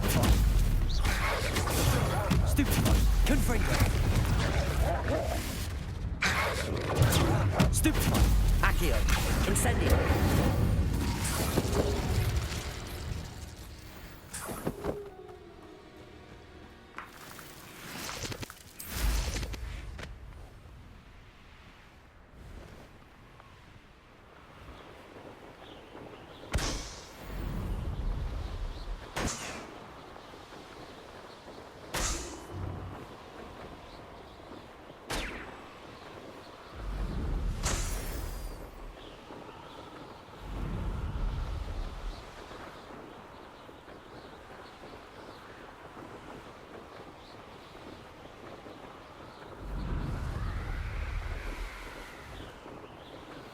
Stupefy. Stupefy. Confringo. Stupefy. Accio. Incendio.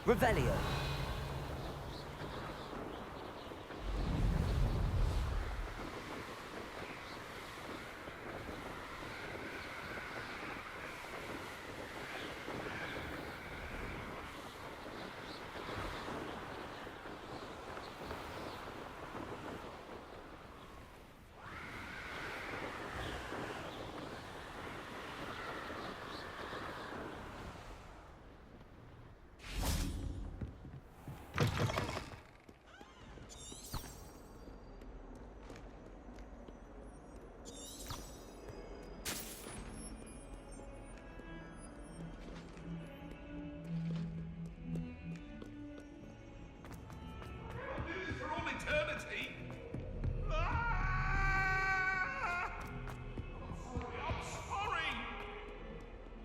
Revelio.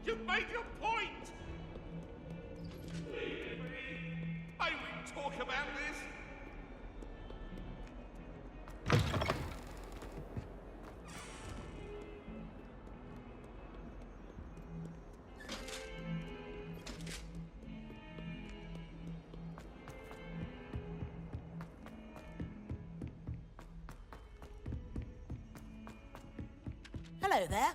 You've made your point! Leave me! I won't talk about this! Hello there.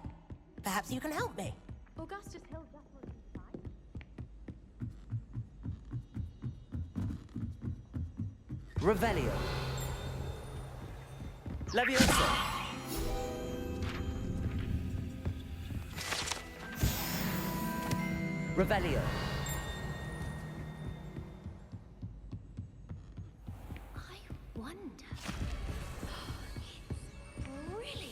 Perhaps you can help me. Augustus Hill just wasn't fine. Revelio. Leviosa. Revelio. I wonder. It's brilliant.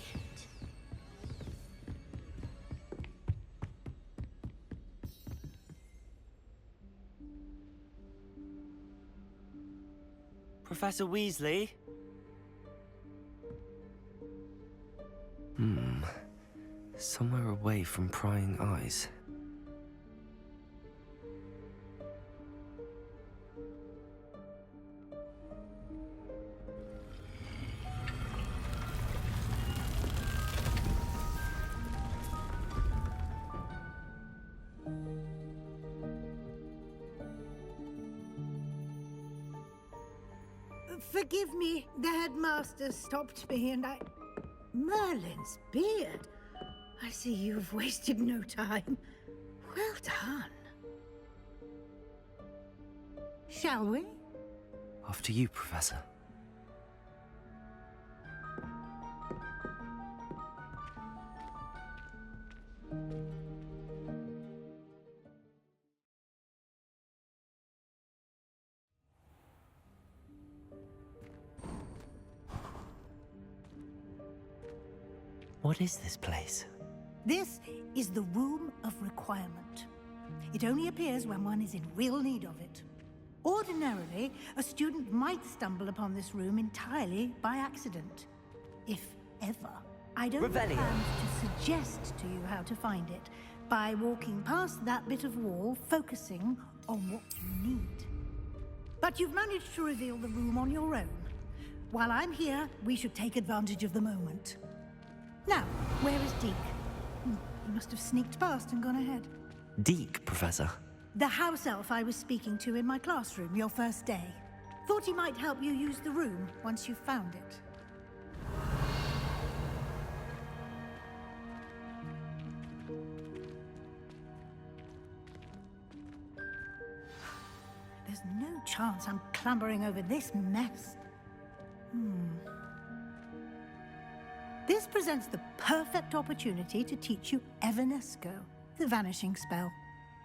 Professor Weasley? Somewhere away from prying eyes. Forgive me, the headmaster stopped me and I... Merlin's beard. I see you've wasted no time. Well done. Shall we? After you, Professor. What is this place? This is the Room of Requirement. It only appears when one is in real need of it. Ordinarily, a student might stumble upon this room entirely by accident. If ever. I don't Revelio. plan to suggest to you how to find it by walking past that bit of wall, focusing on what you need. But you've managed to reveal the room on your own. While I'm here, we should take advantage of the moment. Now, where is Deke? He must have sneaked past and gone ahead. Deke, Professor. The house elf I was speaking to in my classroom your first day. Thought he might help you use the room once you found it. There's no chance I'm clambering over this mess. This presents the perfect opportunity to teach you Evanesco, the vanishing spell.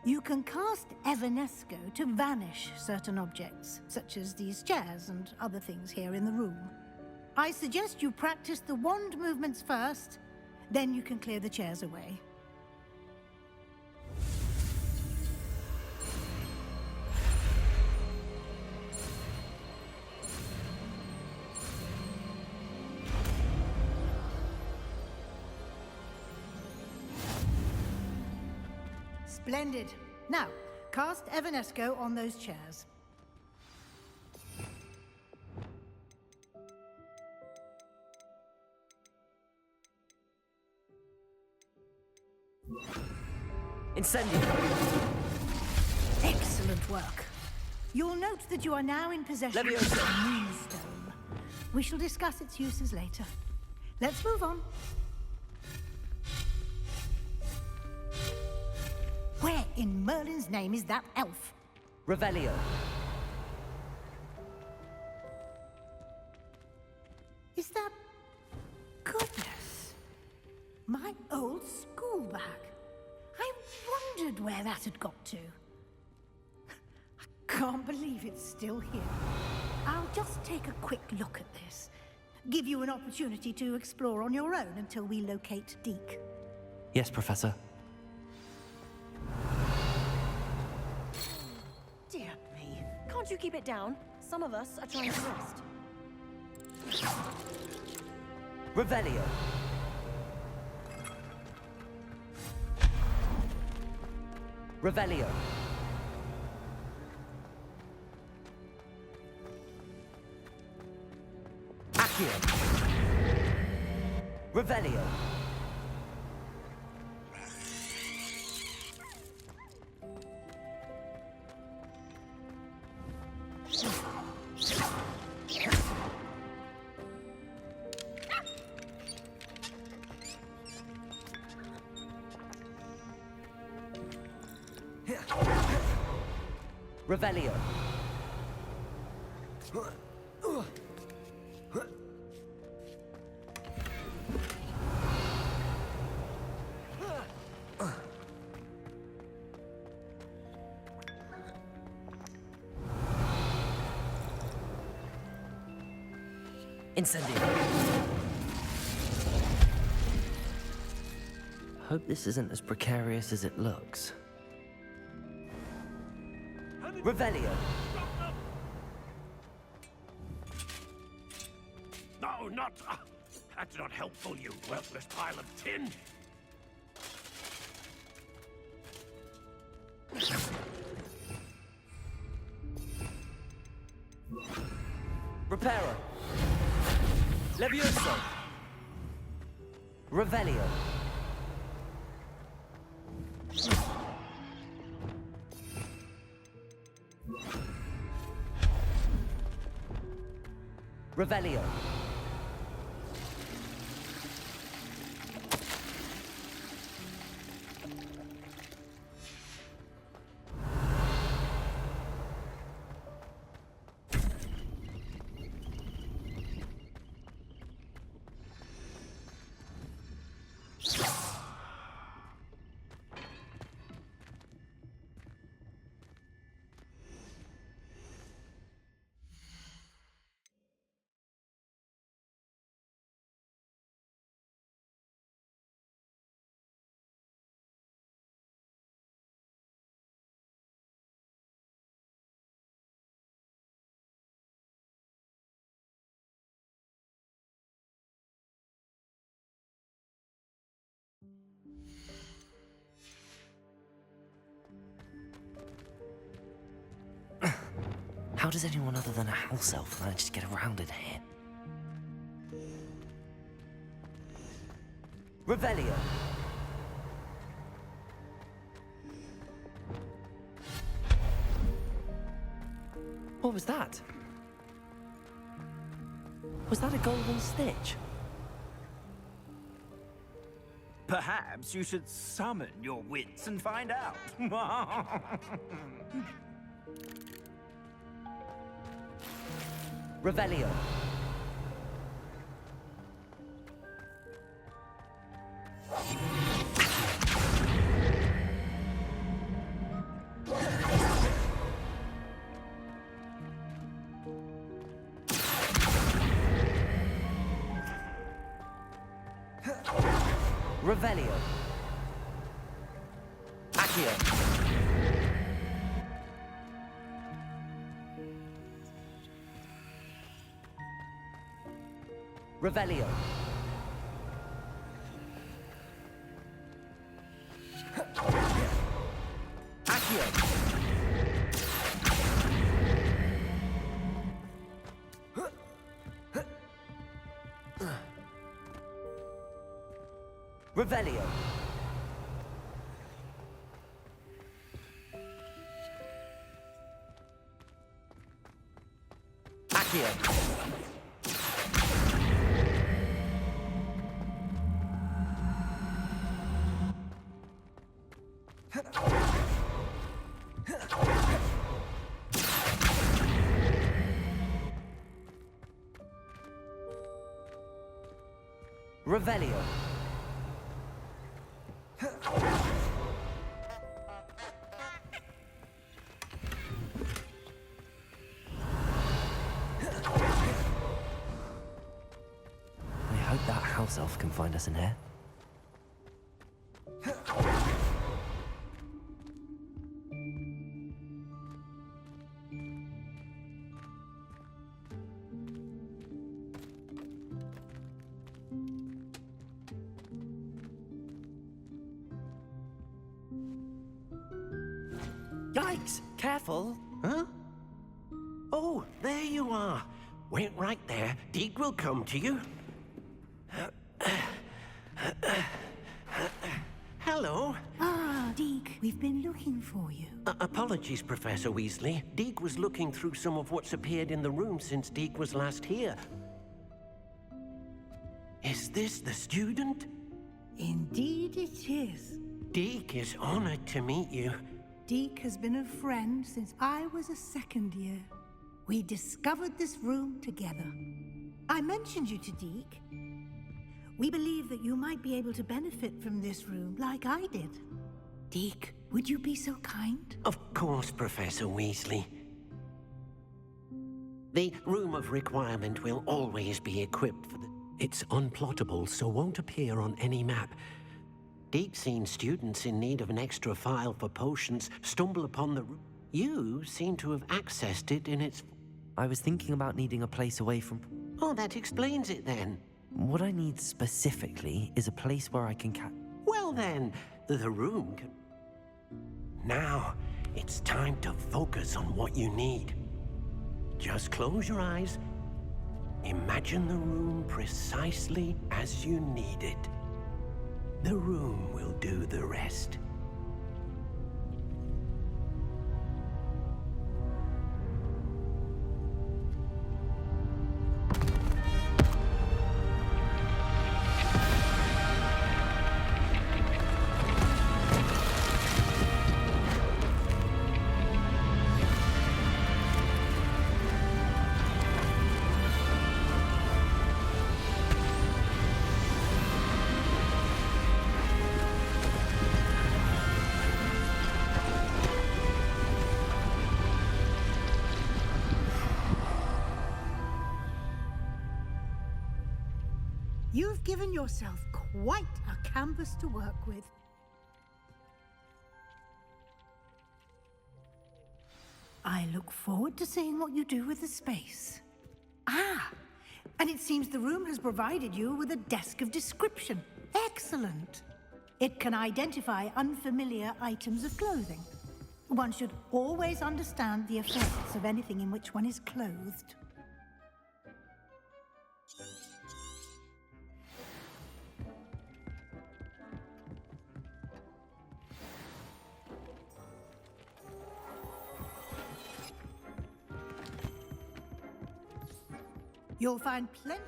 You can cast Evanesco to vanish certain objects, such as these chairs and other things here in the room. I suggest you practice the wand movements first, then you can clear the chairs away. Splendid. Now, cast Evanesco on those chairs. Incendio! Excellent work. You'll note that you are now in possession of Leviosa. the Moonstone. We shall discuss its uses later. Let's move on. Where in Merlin's name is that elf? Revelio. Is that... Goodness. My old school bag. I wondered where that had got to. I can't believe it's still here. I'll just take a quick look at this. Give you an opportunity to explore on your own until we locate Deke. Yes, Professor. Dear me. Can't you keep it down? Some of us are trying to rest. Revelio. Revelio. Accio. Revelio. Revelio. Incendio. Hope this isn't as precarious as it looks. Revelio. No, not... that's not helpful, you worthless pile of tin. Reparo. Levioso. Revelio. Revelio. How does anyone other than a house elf manage to get around in here? Revelio. What was that? Was that a golden stitch? Perhaps you should summon your wits and find out. Revelio. Revelio. Accio. Revelio. Accio. Revelio. Accio. Revelio. I hope that house elf can find us in here. Yikes! Careful! Huh? Oh, there you are. Wait right there. Deke will come to you. Hello. Ah, Deke, we've been looking for you. Apologies, Professor Weasley. Deke was looking through some of what's appeared in the room since Deke was last here. Is this the student? Indeed it is. Deke is honored to meet you. Deke has been a friend since I was a second year. We discovered this room together. I mentioned you to Deke. We believe that you might be able to benefit from this room like I did. Deke, would you be so kind? Of course, Professor Weasley. The Room of Requirement will always be equipped for the... It's unplottable, so won't appear on any map. Deke's seen students in need of an extra file for potions stumble upon the... You seem to have accessed it in its... I was thinking about needing a place away from... Oh, that explains it then. What I need specifically is a place where I can Well then, the room can... Now, it's time to focus on what you need. Just close your eyes. Imagine the room precisely as you need it. The room will do the rest. You've given yourself quite a canvas to work with. I look forward to seeing what you do with the space. Ah, and it seems the room has provided you with a desk of description. Excellent. It can identify unfamiliar items of clothing. One should always understand the effects of anything in which one is clothed. You'll find plenty.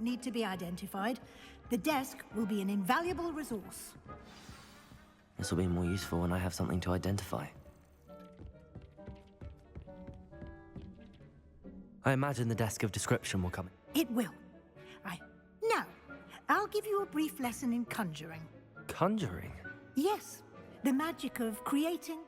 need to be identified, the desk will be an invaluable resource. This will be more useful when I have something to identify. I imagine the desk of description will come. It will. Now, I'll give you a brief lesson in conjuring. Conjuring? Yes, the magic of creating.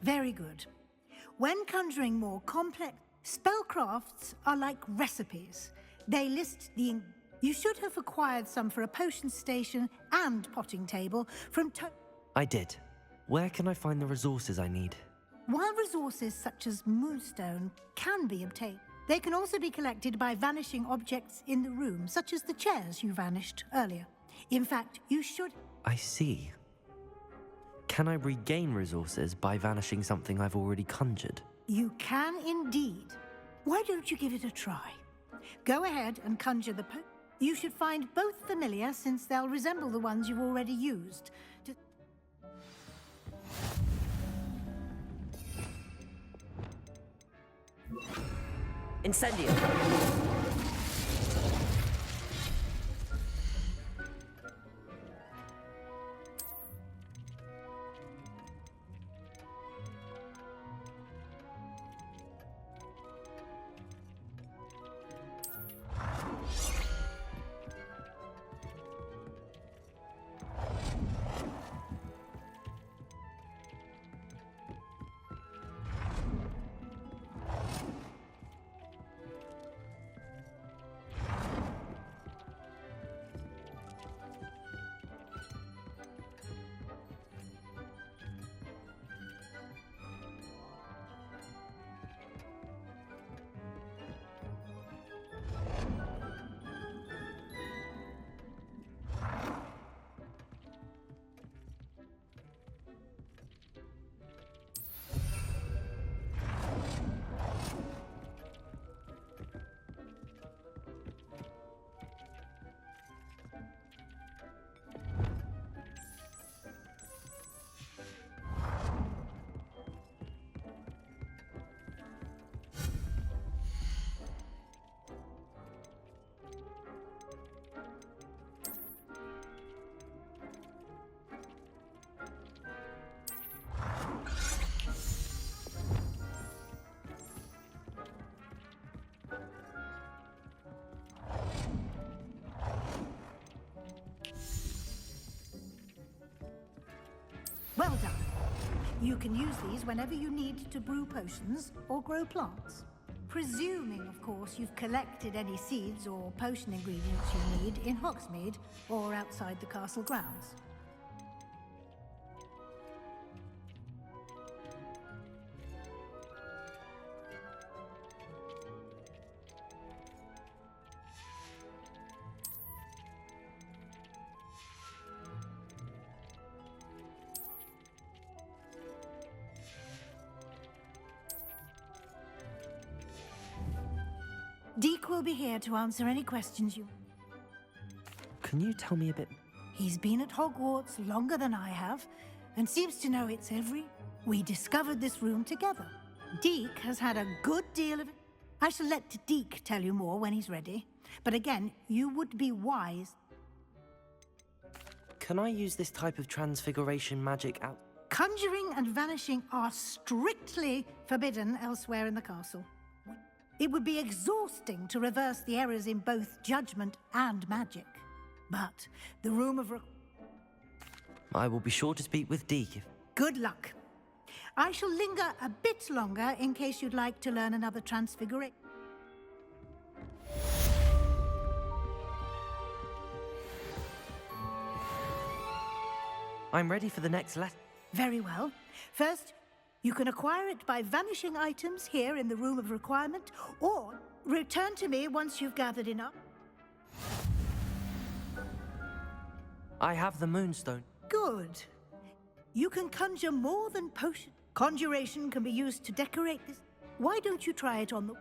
Very good. When conjuring more complex, spellcrafts are like recipes. They list the... You should have acquired some for a potion station and potting table from I did. Where can I find the resources I need? While resources such as moonstone can be obtained, they can also be collected by vanishing objects in the room, such as the chairs you vanished earlier. In fact, you should... I see. Can I regain resources by vanishing something I've already conjured? You can indeed. Why don't you give it a try? Go ahead and conjure the You should find both familiar, since they'll resemble the ones you've already used. Incendio. Well done. You can use these whenever you need to brew potions or grow plants. Presuming, of course, you've collected any seeds or potion ingredients you need in Hogsmeade or outside the castle grounds. Deek will be here to answer any questions you... Can you tell me a bit? He's been at Hogwarts longer than I have, and seems to know its every... We discovered this room together. Deek has had a good deal of it. I shall let Deek tell you more when he's ready. But again, you would be wise... Can I use this type of transfiguration magic out? Conjuring and vanishing are strictly forbidden elsewhere in the castle. It would be exhausting to reverse the errors in both judgment and magic. But the room of... I will be sure to speak with Deek if... Good luck. I shall linger a bit longer in case you'd like to learn another transfiguration. I'm ready for the next lesson. Very well. First, you can acquire it by vanishing items here in the Room of Requirement, or return to me once you've gathered enough. I have the Moonstone. Good. You can conjure more than potion. Conjuration can be used to decorate this. Why don't you try it on the...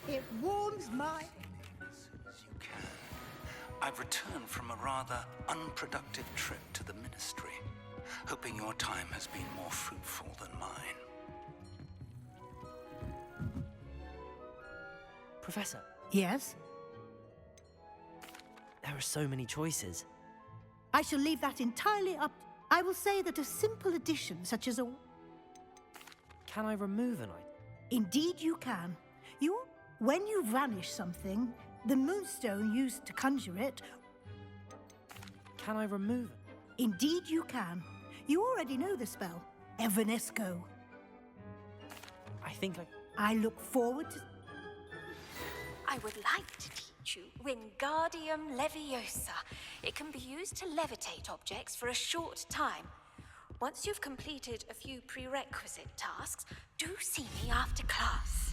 It warms my... As you can. I've returned from a rather unproductive trip to the Ministry, hoping your time has been more fruitful than mine. Professor, Yes? there are so many choices. I shall leave that entirely up... I will say that a simple addition such as a... Can I remove an item? Indeed you can. When you vanish something, the moonstone used to conjure it... Can I remove it? Indeed you can. You already know the spell. Evanesco. I think I look forward to... I would like to teach you Wingardium Leviosa. It can be used to levitate objects for a short time. Once you've completed a few prerequisite tasks, do see me after class.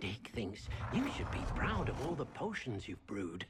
Dick thinks you should be proud of all the potions you've brewed.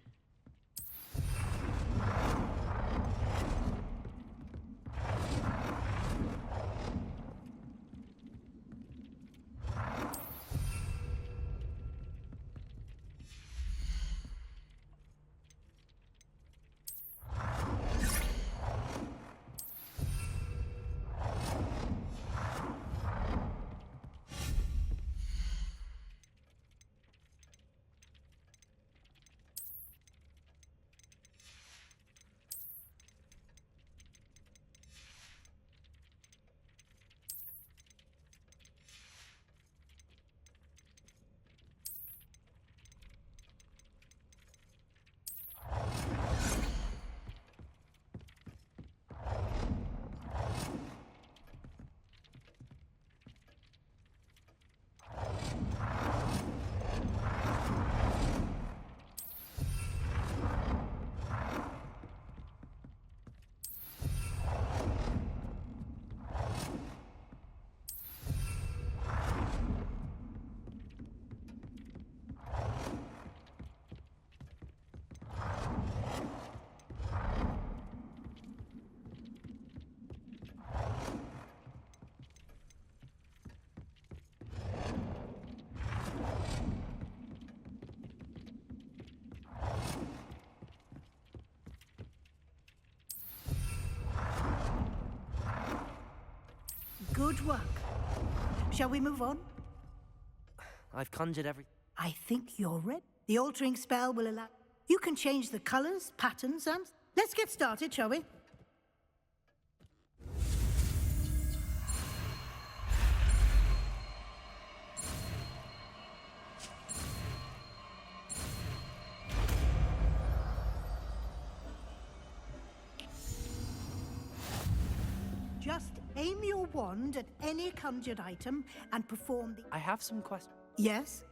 Good work. Shall we move on? I've conjured every... I think you're ready. The altering spell will allow... You can change the colors, patterns, and... Let's get started, shall we? Just aim your wand at any conjured item and perform the... I have some questions. Yes?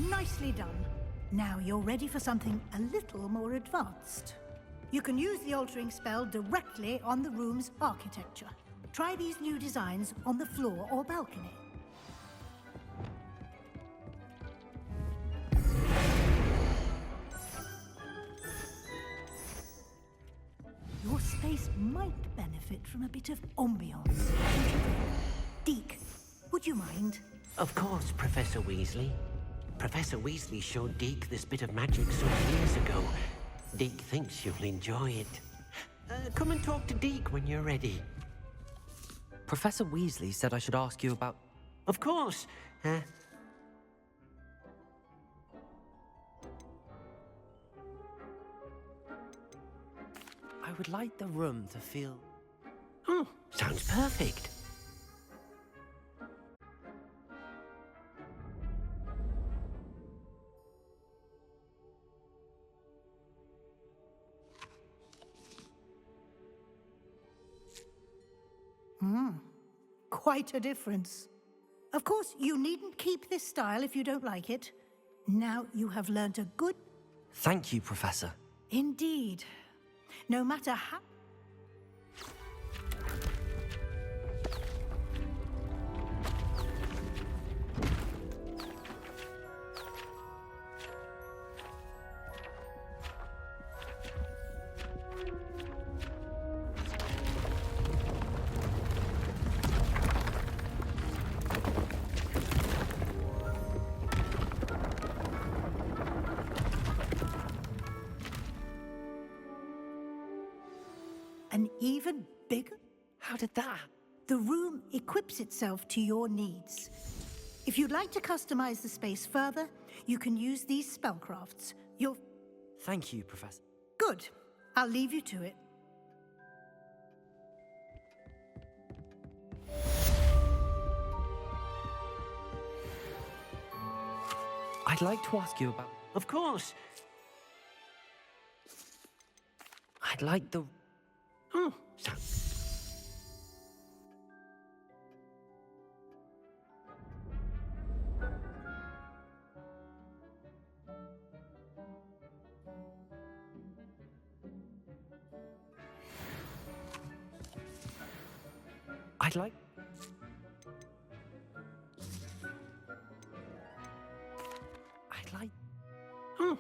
Nicely done. Now you're ready for something a little more advanced. You can use the altering spell directly on the room's architecture. Try these new designs on the floor or balcony. Your space might benefit from a bit of ambiance. Deke, would you mind? Of course, Professor Weasley. Professor Weasley showed Deke this bit of magic some years ago. Deke thinks you'll enjoy it. Come and talk to Deke when you're ready. Professor Weasley said I should ask you about... Of course. I would like the room to feel... Oh, sounds perfect. Quite a difference. Of course, you needn't keep this style if you don't like it. Now you have learnt a good... Thank you, Professor. Indeed. No matter how... An even bigger... How did that... The room equips itself to your needs. If you'd like to customize the space further, you can use these spellcrafts. You'll... Thank you, Professor. Good. I'll leave you to it. I'd like to ask you about... Of course. I'd like the... Oh, sounds... I'd like... Oh,